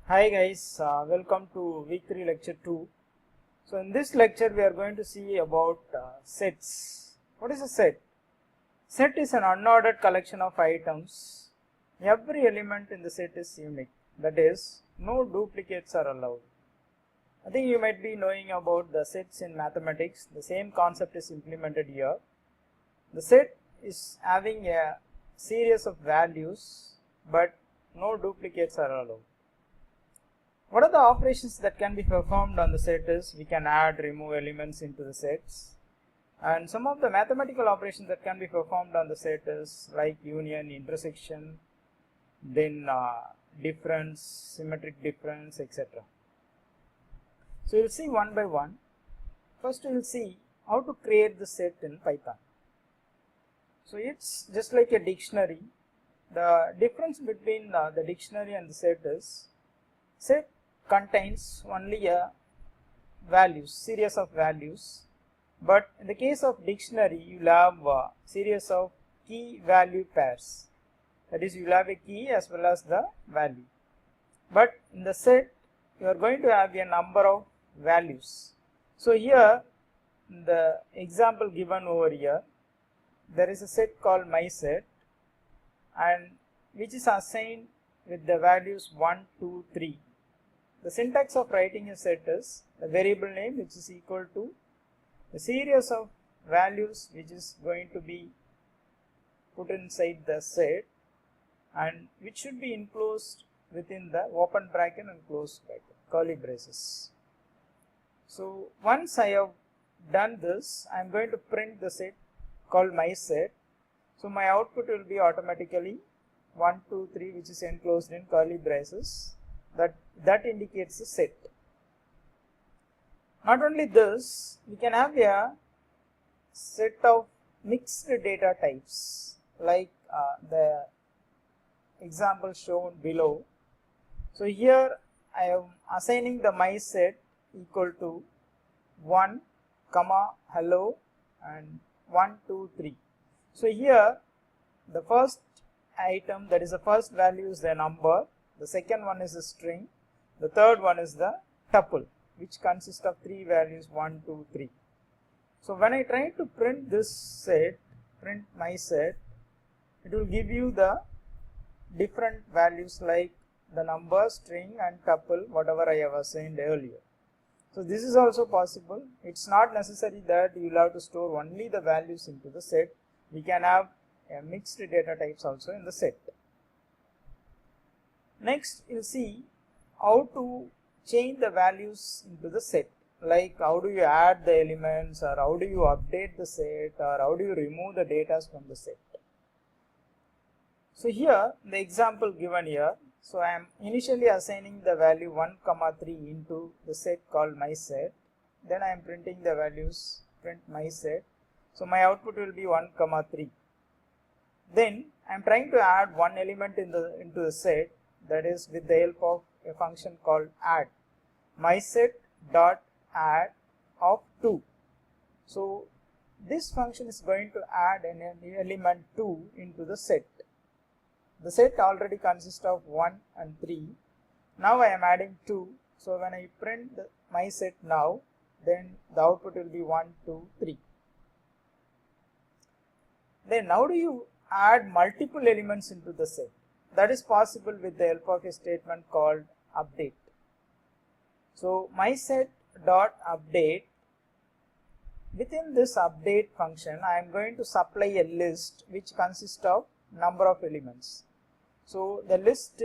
Hi guys, welcome to week 3 lecture 2. So in this lecture we are going to see about sets. What is a set? Set is an unordered collection of items. Every element in the set is unique. That is, no duplicates are allowed. I think you might be knowing about the sets in mathematics. The same concept is implemented here. The set is having a series of values, but no duplicates are allowed. What are the operations that can be performed on the set is we can add, remove elements into the sets, and some of the mathematical operations that can be performed on the set is like union, intersection, then difference, symmetric difference, etc. So we'll see one by one. First we'll see how to create the set in Python. So it's just like a dictionary. The difference between the dictionary and the set is set contains only a series of values, but in the case of dictionary you will have a series of key value pairs. That is, you will have a key as well as the value. But in the set you are going to have a number of values. So here in the example given over here, there is a set called mySet, and which is assigned with the values 1, 2, 3. The syntax of writing a set is the variable name which is equal to the series of values which is going to be put inside the set and which should be enclosed within the open bracket and closed bracket, curly braces. So once I have done this, I am going to print the set called mySet. So my output will be automatically 1, 2, 3 which is enclosed in curly braces. That indicates a set. Not only this, we can have a set of mixed data types like the example shown below. So here I am assigning the mySet equal to 1, hello and 1, 2, 3. So here the first item, that is the first value, is the number. The second one is a string. The third one is the tuple, which consists of 3 values 1, 2, 3. So when I try to print this set, print mySet, it will give you the different values like the number, string and tuple, whatever I have assigned earlier. So this is also possible. It's not necessary that you will have to store only the values into the set. We can have a mixed data types also in the set. Next, you'll see how to change the values into the set, like how do you add the elements, or how do you update the set, or how do you remove the data from the set. So here the example given here, so I am initially assigning the value 1, 3 into the set called mySet. Then I am printing the values, print mySet. So my output will be 1, 3. Then I am trying to add one element into the set, that is with the help of a function called add. mySet dot add of 2. So this function is going to add an element 2 into the set. The set already consists of 1 and 3. Now I am adding 2. So when I print the mySet now, then the output will be 1, 2, 3. Then how do you add multiple elements into the set? That is possible with the help of a statement called update. So mySet dot update, within this update function I am going to supply a list which consists of number of elements. So the list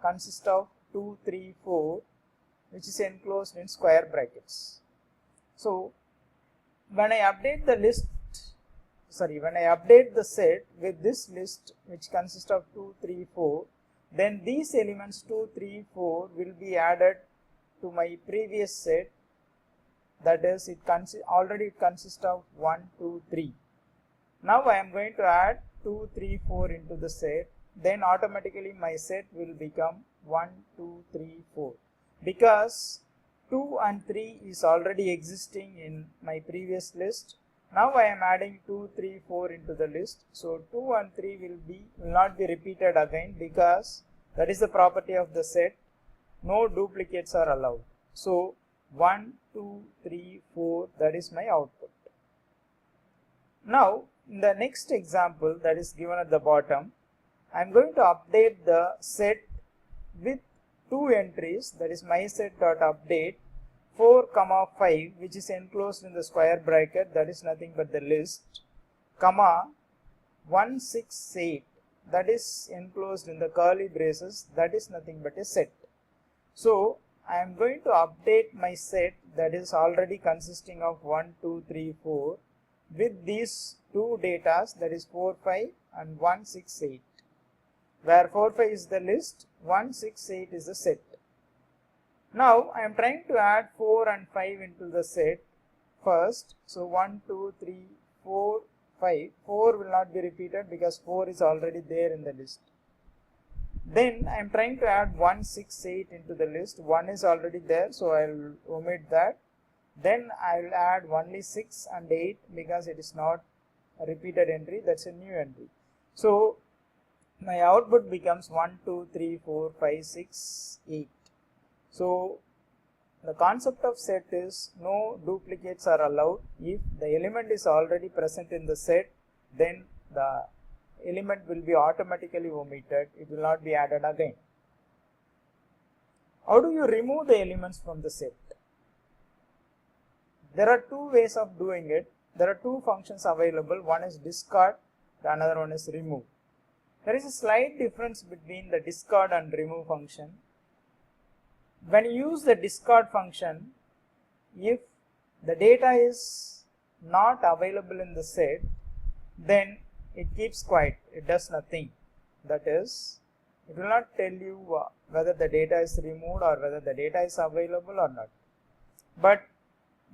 consists of 2, 3, 4, which is enclosed in square brackets. So when I update the set with this list which consists of 2, 3, 4, then these elements 2, 3, 4 will be added to my previous set, that is it already consists of 1, 2, 3. Now I am going to add 2, 3, 4 into the set, then automatically my set will become 1, 2, 3, 4, because 2 and 3 is already existing in my previous list. Now I am adding 2, 3, 4 into the list. So 2 and 3 will not be repeated again, because that is the property of the set. no duplicates are allowed. So 1, 2, 3, 4, that is my output. Now in the next example that is given at the bottom, I am going to update the set with two entries, that is my set dot update 4, 5, which is enclosed in the square bracket, that is nothing but the list, comma 168, that is enclosed in the curly braces, that is nothing but a set. So I am going to update my set that is already consisting of 1, 2, 3, 4 with these two datas, that is 4, 5 and 168, where 4, 5 is the list, 168 is the set. Now I am trying to add 4 and 5 into the set first. So 1, 2, 3, 4, 5. 4 will not be repeated because 4 is already there in the list. Then I am trying to add 168 into the list. 1 is already there, so I will omit that. Then I will add only 6 and 8 because it is not a repeated entry, that's a new entry. So my output becomes 1, 2, 3, 4, 5, 6, 8. So the concept of set is no duplicates are allowed. If the element is already present in the set, then the element will be automatically omitted, it will not be added again. How do you remove the elements from the set? There are two ways of doing it. There are two functions available, one is discard, the another one is remove. There is a slight difference between the discard and remove function. When you use the discard function, if the data is not available in the set, then it keeps quiet, it does nothing. That is, it will not tell you whether the data is removed or whether the data is available or not. But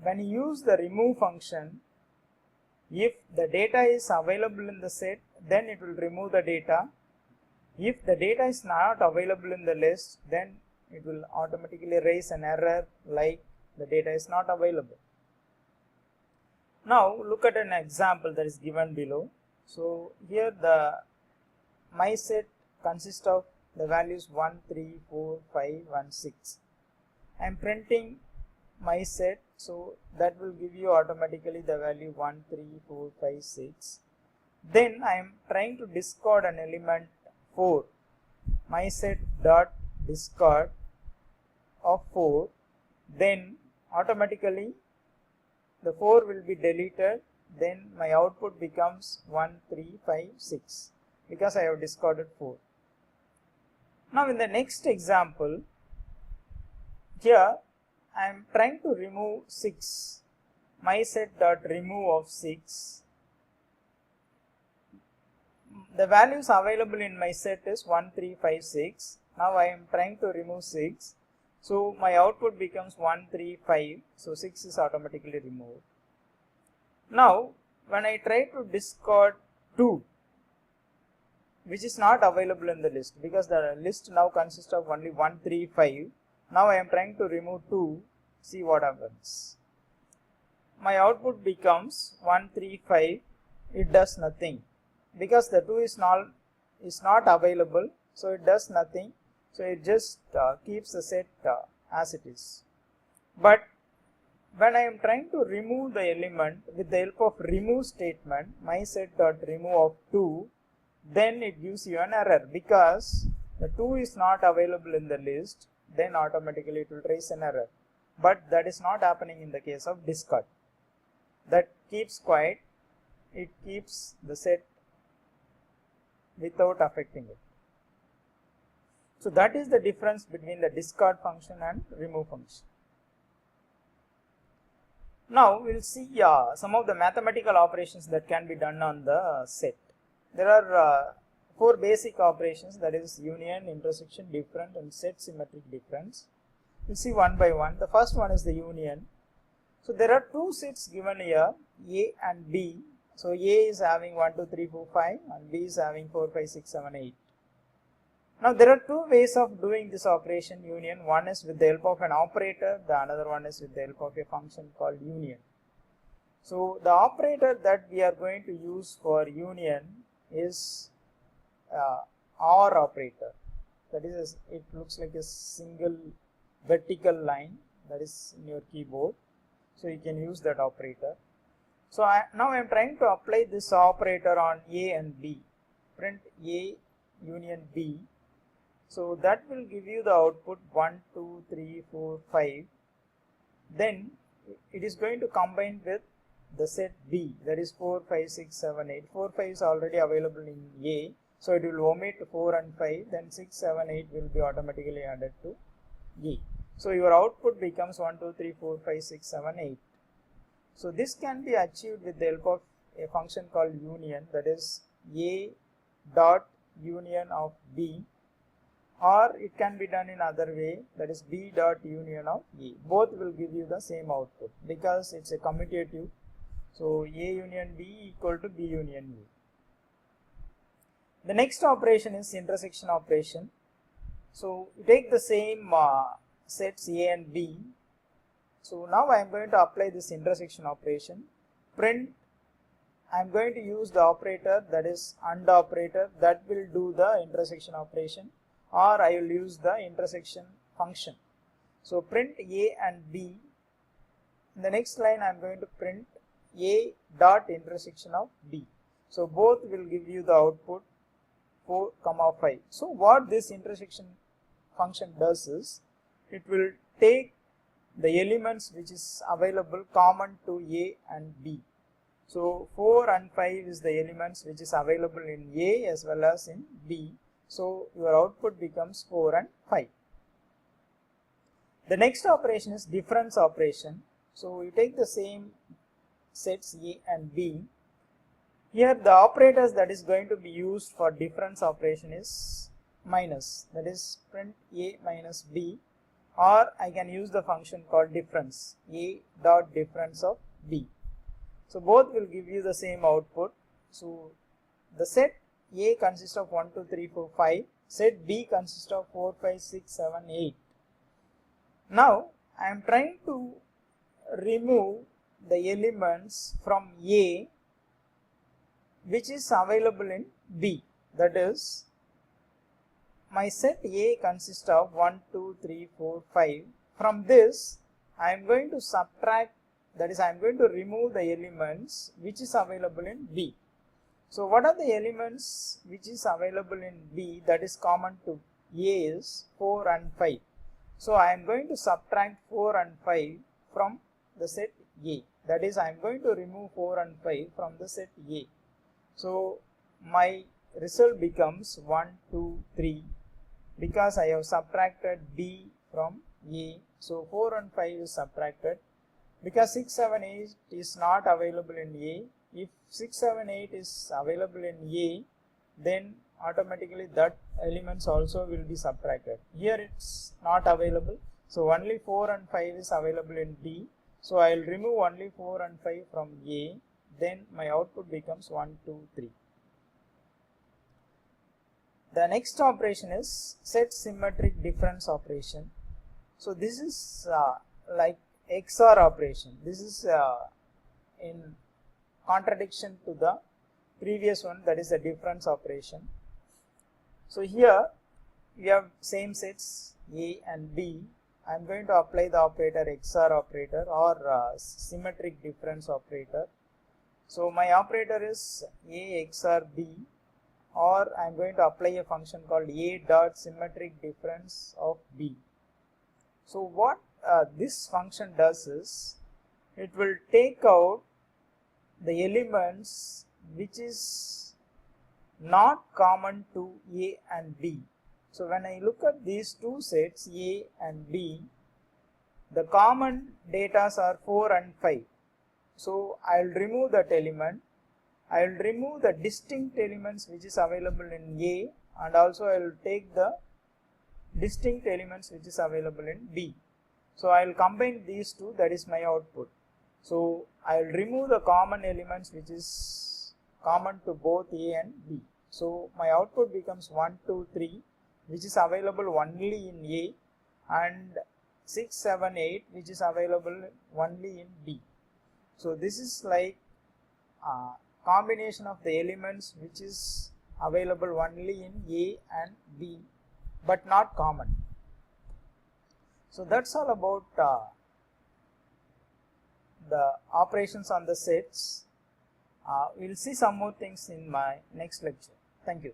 when you use the remove function, if the data is available in the set, then it will remove the data. If the data is not available in the list, then it will automatically raise an error like the data is not available. Now look at an example that is given below. So here the my set consists of the values 1, 3, 4, 5 and 6. I am printing my set, so that will give you automatically the value 1, 3, 4, 5, 6. Then I am trying to discard an element 4. My set dot discard of 4, then automatically the 4 will be deleted, then my output becomes 1, 3, 5, 6 because I have discarded 4. Now in the next example, here I am trying to remove 6. My set dot remove of 6. The values available in my set is 1, 3, 5, 6. Now I am trying to remove 6. So my output becomes 1, 3, 5. So 6 is automatically removed. Now when I try to discard 2, which is not available in the list because the list now consists of only 1, 3, 5. Now I am trying to remove 2. See what happens. My output becomes 1, 3, 5. It does nothing because the 2 is not available. So it does nothing. So it just keeps the set as it is. But when I am trying to remove the element with the help of remove statement, my set dot remove of 2, then it gives you an error because the 2 is not available in the list, then automatically it will raise an error. But that is not happening in the case of discard. That keeps quiet, it keeps the set without affecting it. So that is the difference between the discard function and remove function. Now we will see some of the mathematical operations that can be done on the set. There are 4 basic operations, that is union, intersection, different and set symmetric difference. We will see one by one. The first one is the union. So there are 2 sets given here, A and B. So A is having 1, 2, 3, 4, 5 and B is having 4, 5, 6, 7, 8. Now there are 2 ways of doing this operation union. One is with the help of an operator, the another one is with the help of a function called union. So the operator that we are going to use for union is OR operator. that is it looks like a single vertical line that is in your keyboard, so you can use that operator. So now I am trying to apply this operator on A and B, print A union B. So that will give you the output 1, 2, 3, 4, 5. Then it is going to combine with the set B, that is 4, 5, 6, 7, 8. 4, 5 is already available in A, so it will omit 4 and 5, then 6, 7, 8 will be automatically added to A. So your output becomes 1, 2, 3, 4, 5, 6, 7, 8. So this can be achieved with the help of a function called union, that is A dot union of B, or it can be done in other way, that is B dot union of A. Both will give you the same output because it's a commutative. So A union B equal to B union A. The next operation is intersection operation. So you take the same sets A and B. So now I am going to apply this intersection operation. Print, I am going to use the operator, that is AND operator, that will do the intersection operation, or I will use the intersection function. So print A and B. In the next line I am going to print A dot intersection of B. So both will give you the output 4, 5. So what this intersection function does is, it will take the elements which is available common to A and B. So 4 and 5 is the elements which is available in A as well as in B. So your output becomes 4 and 5. The next operation is difference operation. So you take the same sets A and B. Here the operators that is going to be used for difference operation is minus, that is print A minus B, or I can use the function called difference, A dot difference of B. So both will give you the same output. So the set A consists of 1, 2, 3, 4, 5, set B consists of 4, 5, 6, 7, 8. Now I am trying to remove the elements from A which is available in B, that is my set A consists of 1, 2, 3, 4, 5. From this I am going to subtract, that is I am going to remove the elements which is available in B. So what are the elements which is available in B that is common to A is 4 and 5. So I am going to subtract 4 and 5 from the set A, that is I am going to remove 4 and 5 from the set A. So my result becomes 1, 2, 3, because I have subtracted B from A. So 4 and 5 is subtracted. Because 6, 7, 8 is not available in A. If 6, 7, 8 is available in A, then automatically that elements also will be subtracted. Here it's not available, so only 4 and 5 is available in B. So I will remove only 4 and 5 from A. Then my output becomes 1, 2, 3. The next operation is set symmetric difference operation. So this is like XOR operation. This is in contradiction to the previous one, that is a difference operation. So here we have same sets A and B. I am going to apply the operator XOR operator or symmetric difference operator. So my operator is A XOR B, or I am going to apply a function called A dot symmetric difference of B. So what this function does is, it will take out the elements which is not common to A and B. So when I look at these two sets A and B, the common datas are 4 and 5. So I will remove that element. I will remove the distinct elements which is available in A, and also I will take the distinct elements which is available in B. So I will combine these two, that is my output. So I will remove the common elements which is common to both A and B. So my output becomes 1, 2, 3, which is available only in A, and 6, 7, 8 which is available only in B. So this is like combination of the elements which is available only in A and B. but not common. So that's all about the operations on the sets. We'll see some more things in my next lecture. Thank you.